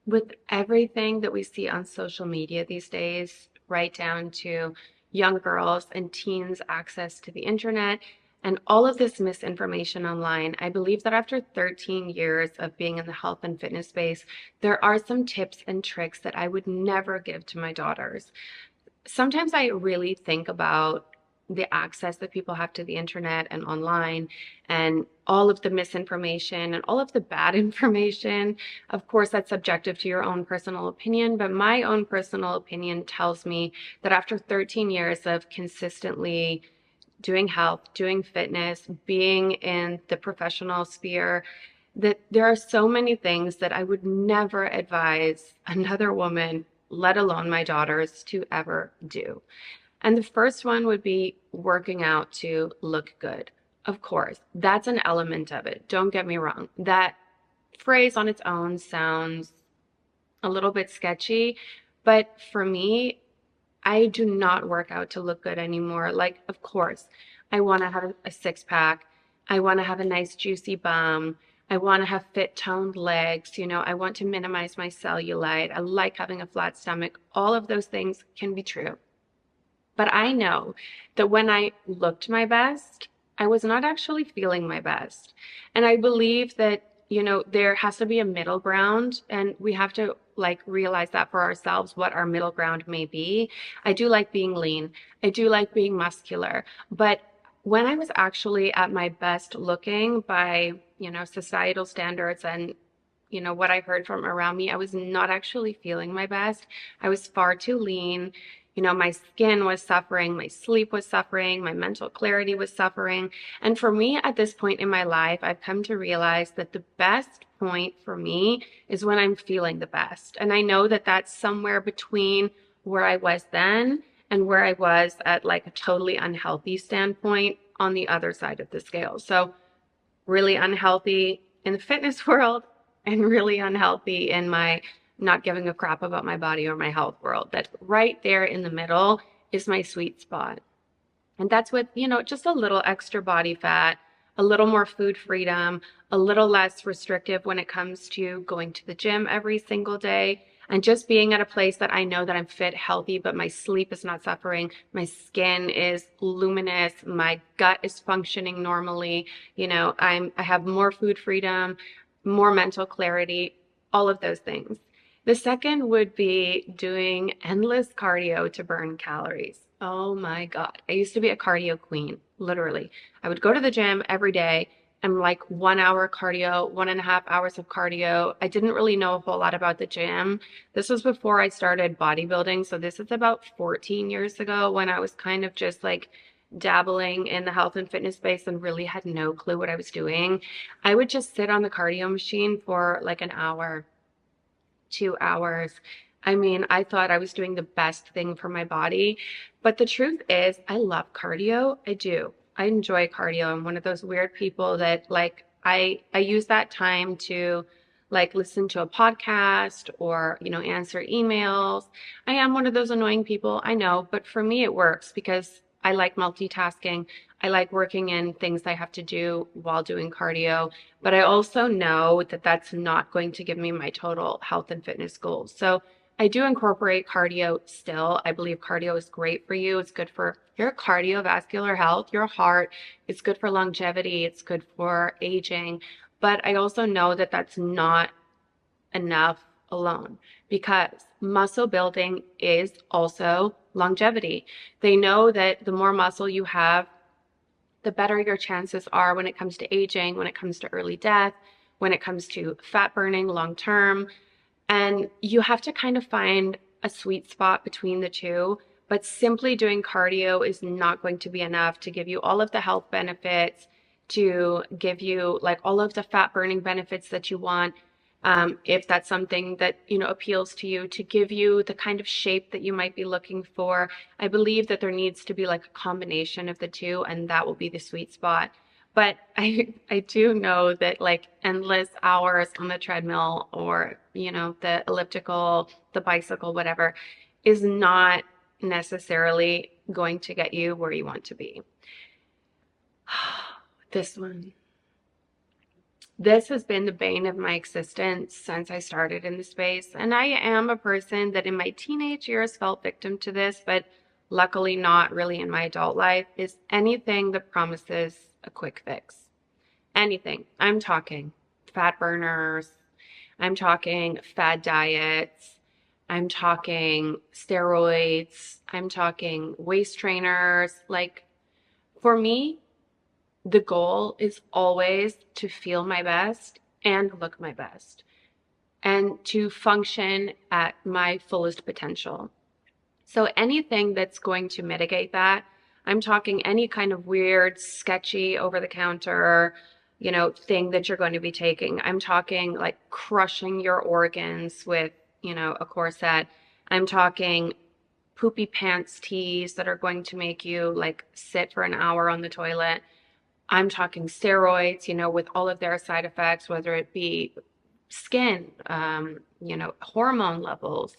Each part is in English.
With everything that we see on social media these days, right down to young girls and teens' access to the internet and all of this misinformation online, I believe that after 13 years of being in the health and fitness space, there are some tips and tricks that I would never give to my daughters. Sometimes I really think about the access that people have to the internet and online and all of the misinformation and all of the bad information. Of course, that's subjective to your own personal opinion, but my own personal opinion tells me that after 13 years of consistently doing health, doing fitness, being in the professional sphere, that there are so many things that I would never advise another woman, let alone my daughters, to ever do. And the first one would be working out to look good. Of course, that's an element of it. Don't get me wrong. That phrase on its own sounds a little bit sketchy, but for me, I do not work out to look good anymore. Like, of course, I want to have a six pack. I want to have a nice juicy bum. I want to have fit toned legs. I want to minimize my cellulite. I like having a flat stomach. All of those things can be true. But I know that when I looked my best, I was not actually feeling my best. And I believe that, there has to be a middle ground, and we have to like realize that for ourselves what our middle ground may be. I do like being lean. I do like being muscular. But when I was actually at my best looking by, societal standards and what I heard from around me, I was not actually feeling my best. I was far too lean. My skin was suffering, my sleep was suffering, my mental clarity was suffering. And for me at this point in my life, I've come to realize that the best point for me is when I'm feeling the best. And I know that that's somewhere between where I was then and where I was at like a totally unhealthy standpoint on the other side of the scale. So really unhealthy in the fitness world and really unhealthy in my not giving a crap about my body or my health world. That right there in the middle is my sweet spot. And that's with, just a little extra body fat, a little more food freedom, a little less restrictive when it comes to going to the gym every single day, and just being at a place that I know that I'm fit, healthy, but my sleep is not suffering. My skin is luminous. My gut is functioning normally. I have more food freedom, more mental clarity, all of those things. The second would be doing endless cardio to burn calories. Oh my God. I used to be a cardio queen, literally. I would go to the gym every day and like 1 hour cardio, 1.5 hours of cardio. I didn't really know a whole lot about the gym. This was before I started bodybuilding. So this is about 14 years ago when I was kind of just like dabbling in the health and fitness space and really had no clue what I was doing. I would just sit on the cardio machine for like an hour, 2 hours. I mean, I thought I was doing the best thing for my body. But the truth is, I love cardio. I do. I enjoy cardio. I'm one of those weird people that like I use that time to like listen to a podcast or, answer emails. I am one of those annoying people, I know, but for me it works because I like multitasking. I like working in things I have to do while doing cardio, but I also know that that's not going to give me my total health and fitness goals. So I do incorporate cardio still. I believe cardio is great for you. It's good for your cardiovascular health, your heart. It's good for longevity. It's good for aging. But I also know that that's not enough alone because muscle building is also longevity. They know that the more muscle you have, the better your chances are when it comes to aging, when it comes to early death, when it comes to fat burning long term. And you have to kind of find a sweet spot between the two. But simply doing cardio is not going to be enough to give you all of the health benefits, to give you like all of the fat burning benefits that you want. If that's something that, appeals to you, to give you the kind of shape that you might be looking for. I believe that there needs to be like a combination of the two, and that will be the sweet spot. But I do know that like endless hours on the treadmill or, the elliptical, the bicycle, whatever, is not necessarily going to get you where you want to be. This one. This has been the bane of my existence since I started in the space. And I am a person that in my teenage years felt victim to this, but luckily not really in my adult life, is anything that promises a quick fix. Anything. I'm talking fat burners. I'm talking fad diets. I'm talking steroids. I'm talking waist trainers. Like, for me, the goal is always to feel my best and look my best and to function at my fullest potential. So anything that's going to mitigate that, I'm talking any kind of weird, sketchy, over the counter, thing that you're going to be taking. I'm talking like crushing your organs with, a corset. I'm talking poopy pants teas that are going to make you like sit for an hour on the toilet. I'm talking steroids, with all of their side effects, whether it be skin, hormone levels,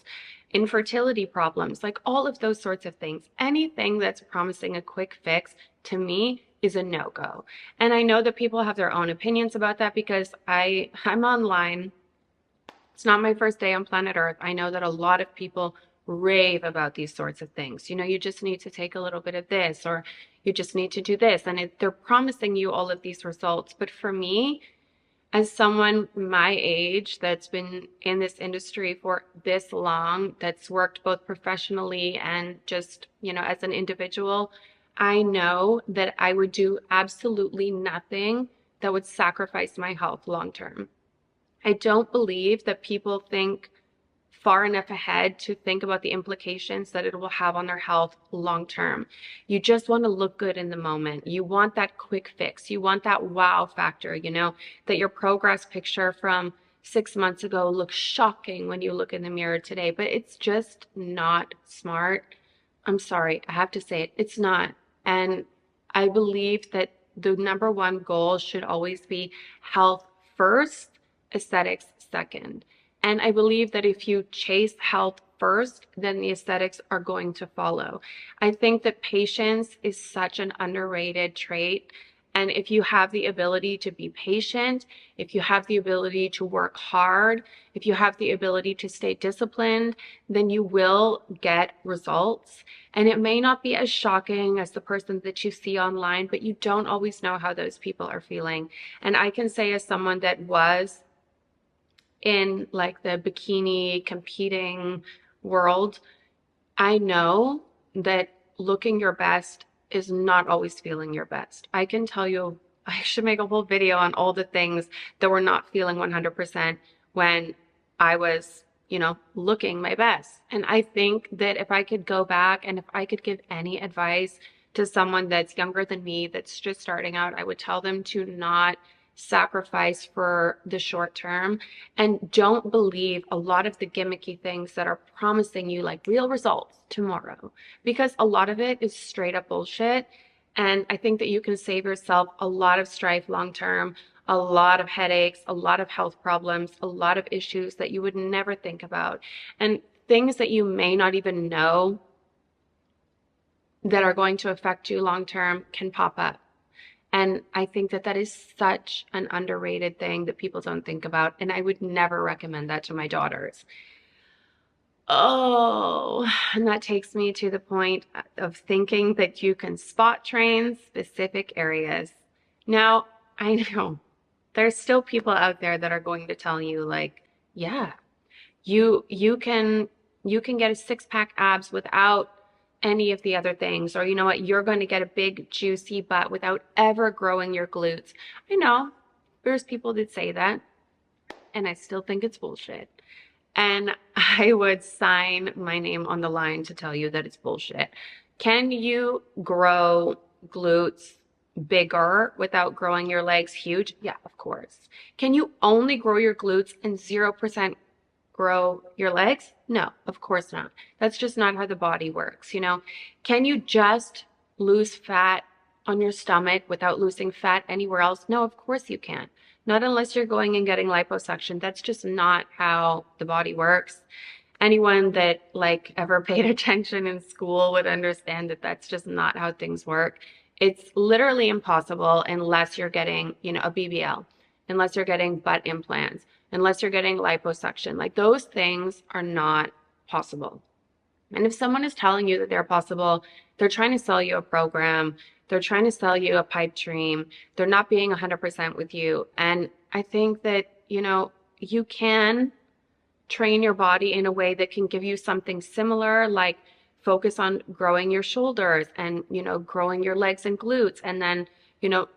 infertility problems, like all of those sorts of things. Anything that's promising a quick fix to me is a no-go. And I know that people have their own opinions about that because I'm online. It's not my first day on planet Earth. I know that a lot of people rave about these sorts of things. You just need to take a little bit of this, or you just need to do this. And they're promising you all of these results. But for me, as someone my age that's been in this industry for this long, that's worked both professionally and just, as an individual, I know that I would do absolutely nothing that would sacrifice my health long term. I don't believe that people think far enough ahead to think about the implications that it will have on their health long term. You just want to look good in the moment. You want that quick fix. You want that wow factor, that your progress picture from 6 months ago looks shocking when you look in the mirror today, but it's just not smart. I'm sorry, I have to say it. It's not. And I believe that the number one goal should always be health first, aesthetics second. And I believe that if you chase health first, then the aesthetics are going to follow. I think that patience is such an underrated trait. And if you have the ability to be patient, if you have the ability to work hard, if you have the ability to stay disciplined, then you will get results. And it may not be as shocking as the person that you see online, but you don't always know how those people are feeling. And I can say, as someone that was in like the bikini competing world, I know that looking your best is not always feeling your best. I can tell you, I should make a whole video on all the things that were not feeling 100% when I was, looking my best. And I think that if I could go back and if I could give any advice to someone that's younger than me, that's just starting out, I would tell them to not sacrifice for the short term and don't believe a lot of the gimmicky things that are promising you like real results tomorrow, because a lot of it is straight up bullshit. And I think that you can save yourself a lot of strife long term, a lot of headaches, a lot of health problems, a lot of issues that you would never think about, and things that you may not even know that are going to affect you long term can pop up. And I think that that is such an underrated thing that people don't think about. And I would never recommend that to my daughters. Oh, and that takes me to the point of thinking that you can spot train specific areas. Now, I know there's still people out there that are going to tell you like, yeah, you can get a six-pack abs without any of the other things, or you know what, you're going to get a big juicy butt without ever growing your glutes. I know there's people that say that, and I still think it's bullshit. And I would sign my name on the line to tell you that it's bullshit. Can you grow glutes bigger without growing your legs huge? Yeah, of course. Can you only grow your glutes and 0% grow your legs? No, of course not. That's just not how the body works, Can you just lose fat on your stomach without losing fat anywhere else? No, of course you can't. Not unless you're going and getting liposuction. That's just not how the body works. Anyone that like ever paid attention in school would understand that that's just not how things work. It's literally impossible unless you're getting, a BBL. unless you're getting butt implants, unless you're getting liposuction. Like those things are not possible. And if someone is telling you that they're possible, they're trying to sell you a program, they're trying to sell you a pipe dream, they're not being 100% with you. And I think that, you can train your body in a way that can give you something similar, like focus on growing your shoulders and, growing your legs and glutes, and then, you know,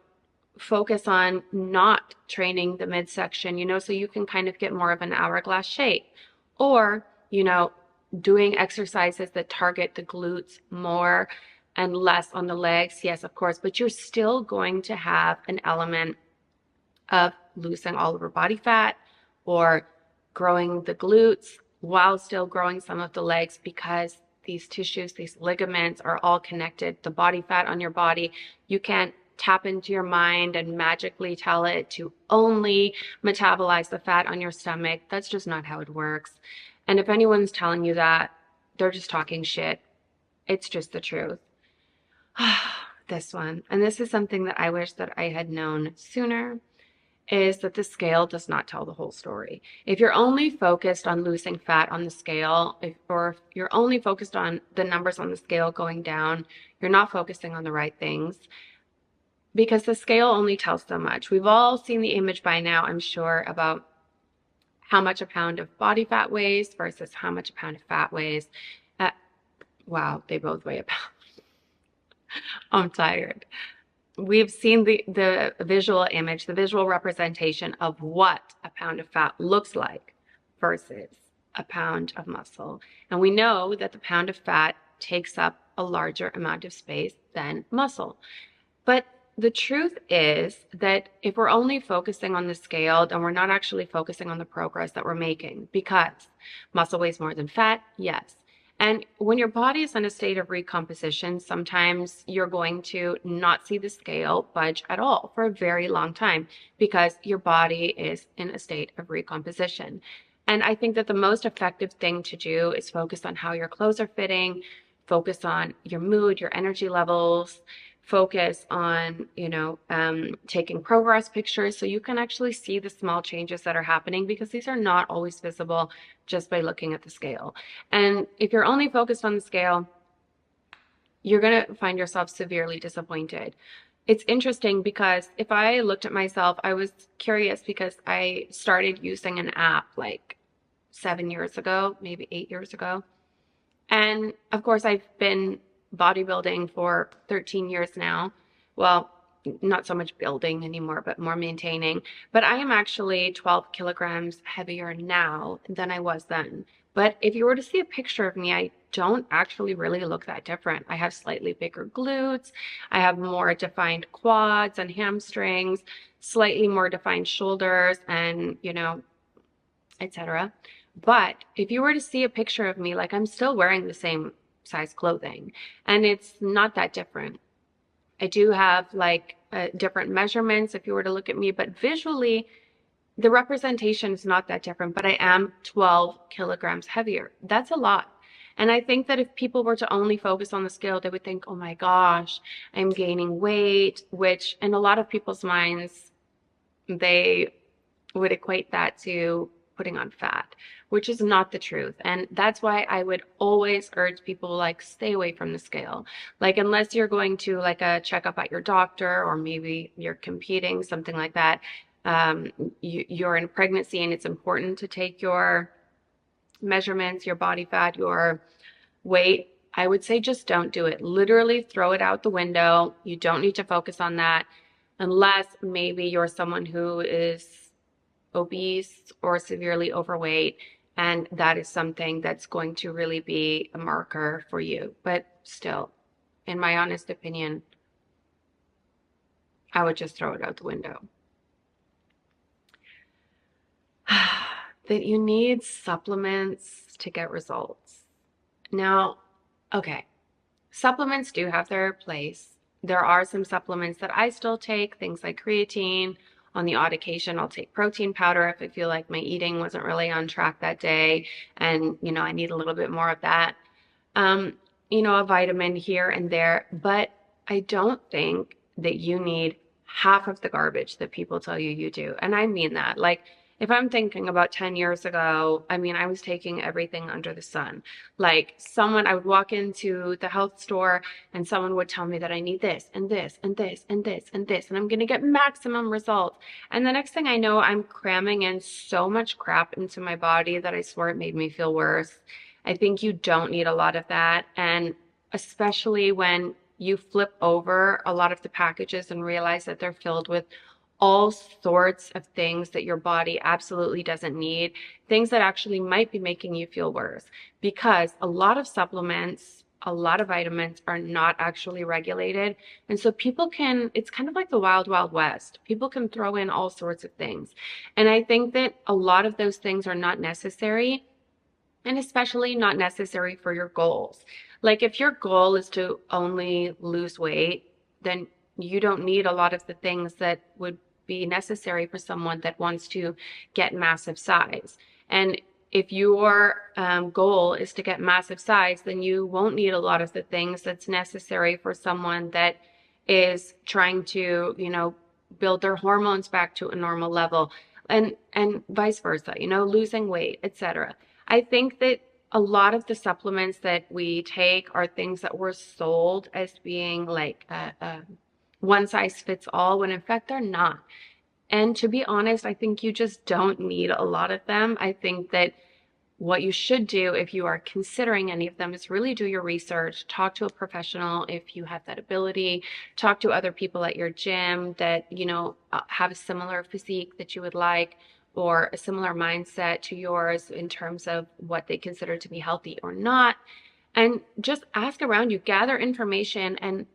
focus on not training the midsection, so you can kind of get more of an hourglass shape. Or, doing exercises that target the glutes more and less on the legs. Yes, of course, but you're still going to have an element of losing all of your body fat or growing the glutes while still growing some of the legs, because these tissues, these ligaments are all connected. The body fat on your body, you can't tap into your mind and magically tell it to only metabolize the fat on your stomach. That's just not how it works. And if anyone's telling you that, they're just talking shit. It's just the truth. This one, and this is something that I wish that I had known sooner, is that the scale does not tell the whole story. If you're only focused on losing fat on the scale, or if you're only focused on the numbers on the scale going down, you're not focusing on the right things, because the scale only tells so much. We've all seen the image by now, I'm sure, about how much a pound of body fat weighs versus how much a pound of fat weighs. Wow, they both weigh a pound. I'm tired. We've seen the visual image, the visual representation of what a pound of fat looks like versus a pound of muscle. And we know that the pound of fat takes up a larger amount of space than muscle. But the truth is that if we're only focusing on the scale, then we're not actually focusing on the progress that we're making, because muscle weighs more than fat, yes. And when your body is in a state of recomposition, sometimes you're going to not see the scale budge at all for a very long time, because your body is in a state of recomposition. And I think that the most effective thing to do is focus on how your clothes are fitting, focus on your mood, your energy levels, focus on, taking progress pictures so you can actually see the small changes that are happening, because these are not always visible just by looking at the scale. And if you're only focused on the scale, you're going to find yourself severely disappointed. It's interesting because if I looked at myself, I was curious because I started using an app like 7 years ago, maybe 8 years ago. And of course, I've been bodybuilding for 13 years now. Well, not so much building anymore, but more maintaining. But I am actually 12 kilograms heavier now than I was then. But if you were to see a picture of me, I don't actually really look that different. I have slightly bigger glutes. I have more defined quads and hamstrings, slightly more defined shoulders, and, etc. But if you were to see a picture of me, like, I'm still wearing the same size clothing, and it's not that different. I do have like different measurements if you were to look at me, but visually the representation is not that different, but I am 12 kilograms heavier. That's a lot. And I think that if people were to only focus on the scale, they would think, oh my gosh, I'm gaining weight, which in a lot of people's minds, they would equate that to putting on fat, which is not the truth. And that's why I would always urge people, like, stay away from the scale. Like, unless you're going to like a checkup at your doctor, or maybe you're competing, something like that. You're in pregnancy and it's important to take your measurements, your body fat, your weight. I would say just don't do it. Literally throw it out the window. You don't need to focus on that unless maybe you're someone who is obese or severely overweight, and that is something that's going to really be a marker for you. But still, in my honest opinion, I would just throw it out the window. That you need supplements to get results. Now, okay, supplements do have their place. There are some supplements that I still take, things like creatine. On the odd occasion, I'll take protein powder if I feel like my eating wasn't really on track that day and, I need a little bit more of that. A vitamin here and there, but I don't think that you need half of the garbage that people tell you you do. And I mean that. Like, if I'm thinking about 10 years ago, I mean, I was taking everything under the sun. Like, I would walk into the health store and someone would tell me that I need this and this and this and this and this, and I'm going to get maximum results. And the next thing I know, I'm cramming in so much crap into my body that I swear it made me feel worse. I think you don't need a lot of that. And especially when you flip over a lot of the packages and realize that they're filled with all sorts of things that your body absolutely doesn't need, things that actually might be making you feel worse. Because a lot of supplements, a lot of vitamins are not actually regulated. And so it's kind of like the wild, wild west. People can throw in all sorts of things. And I think that a lot of those things are not necessary, and especially not necessary for your goals. Like if your goal is to only lose weight, then you don't need a lot of the things that would be necessary for someone that wants to get massive size. And if your goal is to get massive size, then you won't need a lot of the things that's necessary for someone that is trying to, build their hormones back to a normal level, and vice versa, losing weight, etc. I think that a lot of the supplements that we take are things that were sold as being like a one size fits all, when in fact they're not. And to be honest, I think you just don't need a lot of them. I think that what you should do if you are considering any of them is really do your research, talk to a professional if you have that ability, talk to other people at your gym that, have a similar physique that you would like, or a similar mindset to yours in terms of what they consider to be healthy or not. And just ask around you, gather information, and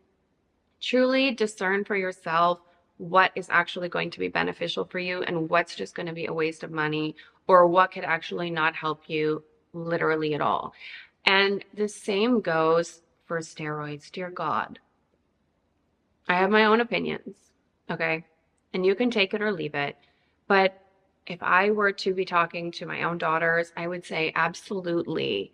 truly discern for yourself what is actually going to be beneficial for you and what's just going to be a waste of money, or what could actually not help you literally at all. And the same goes for steroids. Dear God, I have my own opinions, okay? And you can take it or leave it. But if I were to be talking to my own daughters, I would say absolutely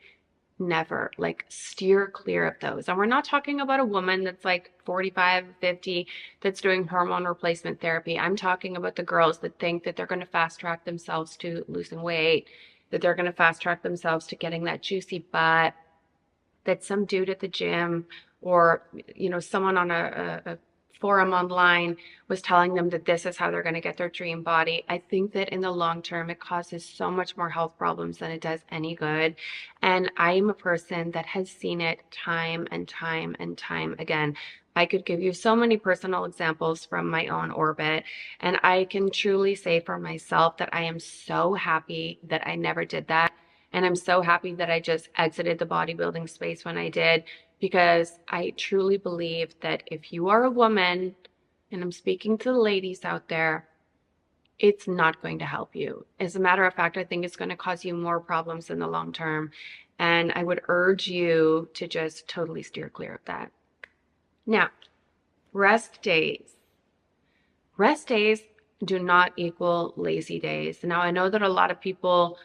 never, like, steer clear of those. And we're not talking about a woman that's like 45, 50 that's doing hormone replacement therapy. I'm talking about the girls that think that they're going to fast track themselves to losing weight, that they're going to fast track themselves to getting that juicy butt, that some dude at the gym, or someone on a forum online was telling them that this is how they're going to get their dream body. I think that in the long term it causes so much more health problems than it does any good. And I am a person that has seen it time and time and time again. I could give you so many personal examples from my own orbit, and I can truly say for myself that I am so happy that I never did that. And I'm so happy that I just exited the bodybuilding space when I did, because I truly believe that if you are a woman, and I'm speaking to the ladies out there, it's not going to help you. As a matter of fact, I think it's going to cause you more problems in the long term. And I would urge you to just totally steer clear of that. Now, rest days. Rest days do not equal lazy days. Now, I know that a lot of people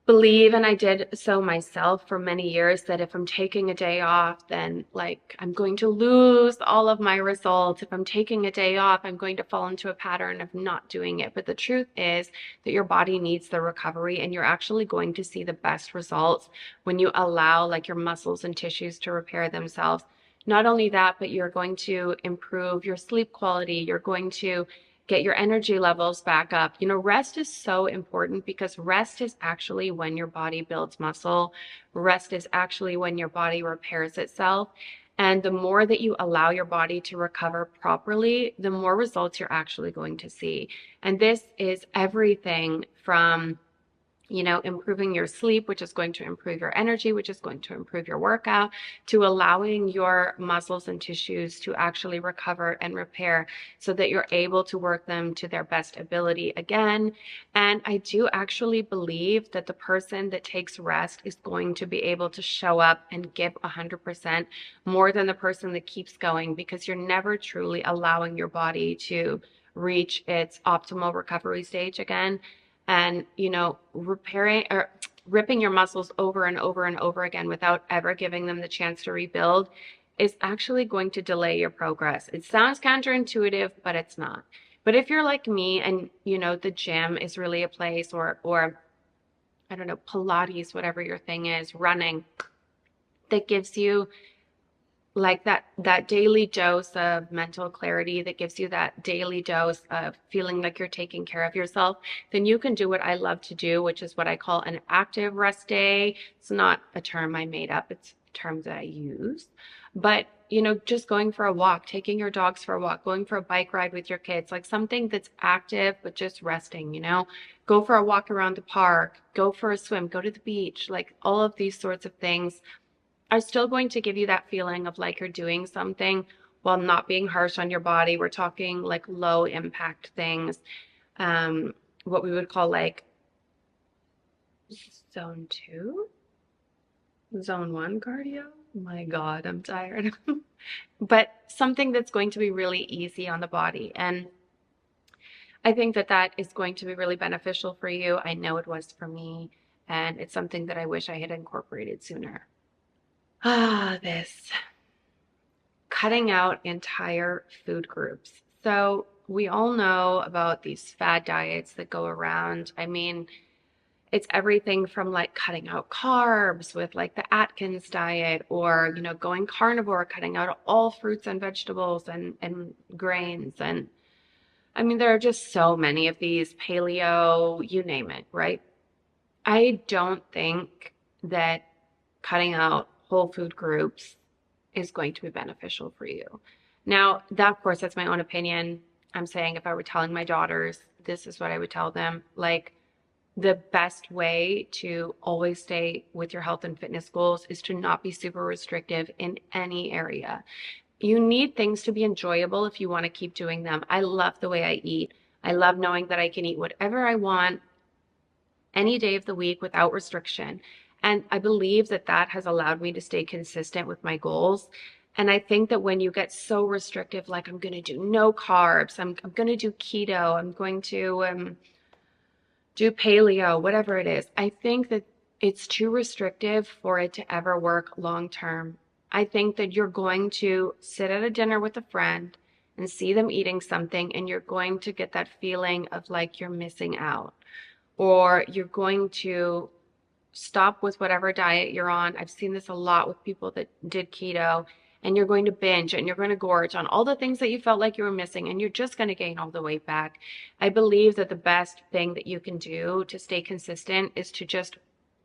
believe, and I did so myself for many years, that if I'm taking a day off, then like I'm going to lose all of my results. If I'm taking a day off, I'm going to fall into a pattern of not doing it. But the truth is that your body needs the recovery, and you're actually going to see the best results when you allow like your muscles and tissues to repair themselves. Not only that, but you're going to improve your sleep quality. You're going to get your energy levels back up. Rest is so important, because rest is actually when your body builds muscle. Rest is actually when your body repairs itself. And the more that you allow your body to recover properly, the more results you're actually going to see. And this is everything from improving your sleep, which is going to improve your energy, which is going to improve your workout, to allowing your muscles and tissues to actually recover and repair so that you're able to work them to their best ability again. And I do actually believe that the person that takes rest is going to be able to show up and give 100% more than the person that keeps going, because you're never truly allowing your body to reach its optimal recovery stage again. And repairing or ripping your muscles over and over and over again without ever giving them the chance to rebuild is actually going to delay your progress. It sounds counterintuitive, but it's not. But if you're like me and the gym is really a place, or I don't know, Pilates, whatever your thing is, running, that gives you like that daily dose of mental clarity, that gives you that daily dose of feeling like you're taking care of yourself, then you can do what I love to do, which is what I call an active rest day. It's not a term I made up, it's a term that I use. But just going for a walk, taking your dogs for a walk, going for a bike ride with your kids, like something that's active but just resting. Go for a walk around the park, go for a swim, go to the beach, like all of these sorts of things are still going to give you that feeling of like you're doing something while not being harsh on your body. We're talking like low impact things, what we would call like zone 2, zone 1 cardio. My God, I'm tired. But something that's going to be really easy on the body. And I think that is going to be really beneficial for you. I know it was for me, and it's something that I wish I had incorporated sooner. This cutting out entire food groups. So we all know about these fad diets that go around. I mean, it's everything from like cutting out carbs with like the Atkins diet, or going carnivore, cutting out all fruits and vegetables and grains. And I mean, there are just so many of these, paleo, you name it, right? I don't think that cutting out whole food groups is going to be beneficial for you. Now, that, of course, that's my own opinion. I'm saying if I were telling my daughters, this is what I would tell them. Like, the best way to always stay with your health and fitness goals is to not be super restrictive in any area. You need things to be enjoyable if you want to keep doing them. I love the way I eat. I love knowing that I can eat whatever I want any day of the week without restriction. And I believe that has allowed me to stay consistent with my goals. And I think that when you get so restrictive, like I'm going to do no carbs, I'm going to do keto, I'm going to do paleo, whatever it is, I think that it's too restrictive for it to ever work long term. I think that you're going to sit at a dinner with a friend and see them eating something, and you're going to get that feeling of like you're missing out, or you're going to stop with whatever diet you're on. I've seen this a lot with people that did keto, and you're going to binge and you're going to gorge on all the things that you felt like you were missing, and you're just going to gain all the weight back. I believe that the best thing that you can do to stay consistent is to just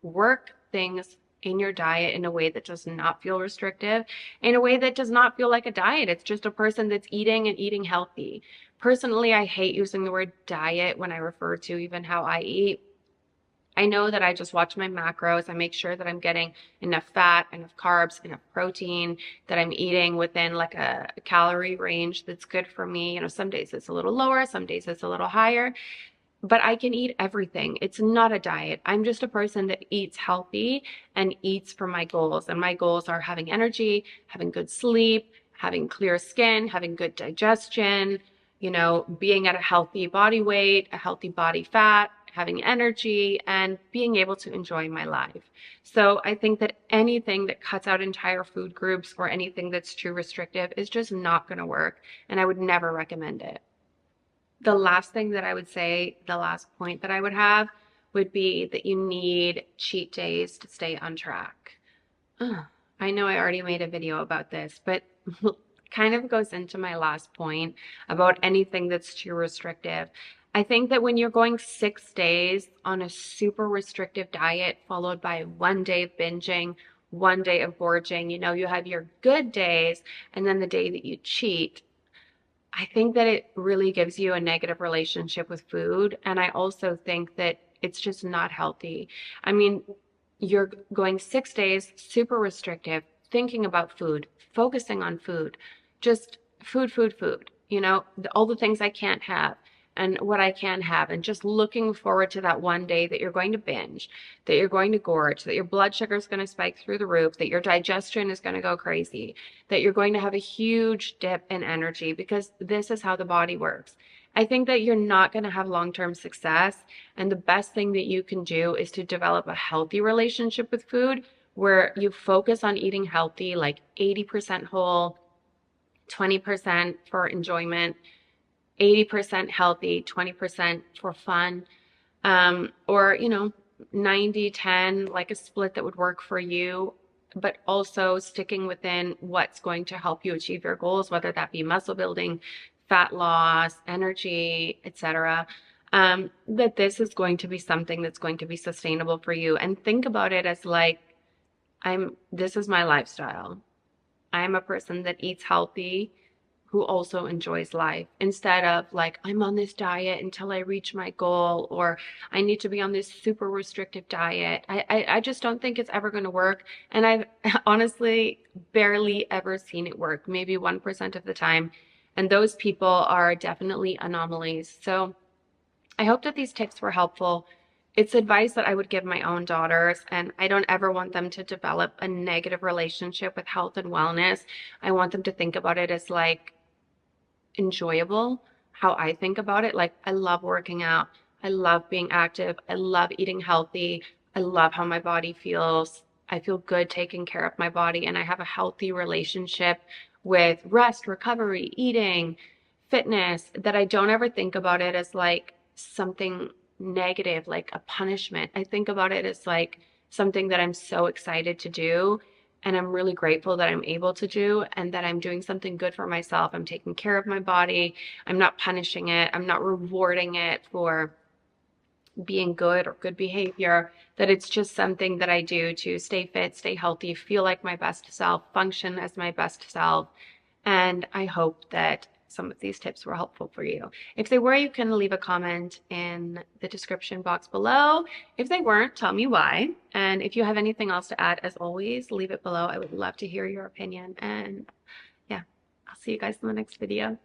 work things in your diet in a way that does not feel restrictive, in a way that does not feel like a diet. It's just a person that's eating and eating healthy. Personally, I hate using the word diet when I refer to even how I eat. I know that I just watch my macros. I make sure that I'm getting enough fat, enough carbs, enough protein, that I'm eating within like a calorie range that's good for me. Some days it's a little lower, some days it's a little higher, but I can eat everything. It's not a diet. I'm just a person that eats healthy and eats for my goals. And my goals are having energy, having good sleep, having clear skin, having good digestion, being at a healthy body weight, a healthy body fat, having energy, and being able to enjoy my life. So I think that anything that cuts out entire food groups or anything that's too restrictive is just not going to work. And I would never recommend it. The last thing that I would say, the last point that I would have would be that you need cheat days to stay on track. I know I already made a video about this, but kind of goes into my last point about anything that's too restrictive. I think that when you're going 6 days on a super restrictive diet, followed by 1 day of binging, 1 day of gorging, you have your good days, and then the day that you cheat, I think that it really gives you a negative relationship with food. And I also think that it's just not healthy. I mean, you're going 6 days, super restrictive, thinking about food, focusing on food, just food, food, food, all the things I can't have and what I can have, and just looking forward to that 1 day that you're going to binge, that you're going to gorge, that your blood sugar is going to spike through the roof, that your digestion is going to go crazy, that you're going to have a huge dip in energy, because this is how the body works. I think that you're not going to have long-term success, and the best thing that you can do is to develop a healthy relationship with food where you focus on eating healthy, like 80% whole, 20% for enjoyment, 80% healthy, 20% for fun, or, 90-10, like a split that would work for you, but also sticking within what's going to help you achieve your goals, whether that be muscle building, fat loss, energy, etc. That this is going to be something that's going to be sustainable for you. And think about it as like, this is my lifestyle. I'm a person that eats healthy, who also enjoys life, instead of like, I'm on this diet until I reach my goal, or I need to be on this super restrictive diet. I just don't think it's ever going to work. And I've honestly barely ever seen it work, maybe 1% of the time. And those people are definitely anomalies. So I hope that these tips were helpful. It's advice that I would give my own daughters, and I don't ever want them to develop a negative relationship with health and wellness. I want them to think about it as like enjoyable, how I think about it. Like, I love working out. I love being active. I love eating healthy. I love how my body feels. I feel good taking care of my body, and I have a healthy relationship with rest, recovery, eating, fitness, that I don't ever think about it as like something negative, like a punishment. I think about it as like something that I'm so excited to do, and I'm really grateful that I'm able to do, and that I'm doing something good for myself. I'm taking care of my body. I'm not punishing it. I'm not rewarding it for being good or good behavior, that it's just something that I do to stay fit, stay healthy, feel like my best self, function as my best self. And I hope that some of these tips were helpful for you. If they were, you can leave a comment in the description box below. If they weren't, tell me why. And if you have anything else to add, as always, leave it below. I would love to hear your opinion. And yeah, I'll see you guys in the next video.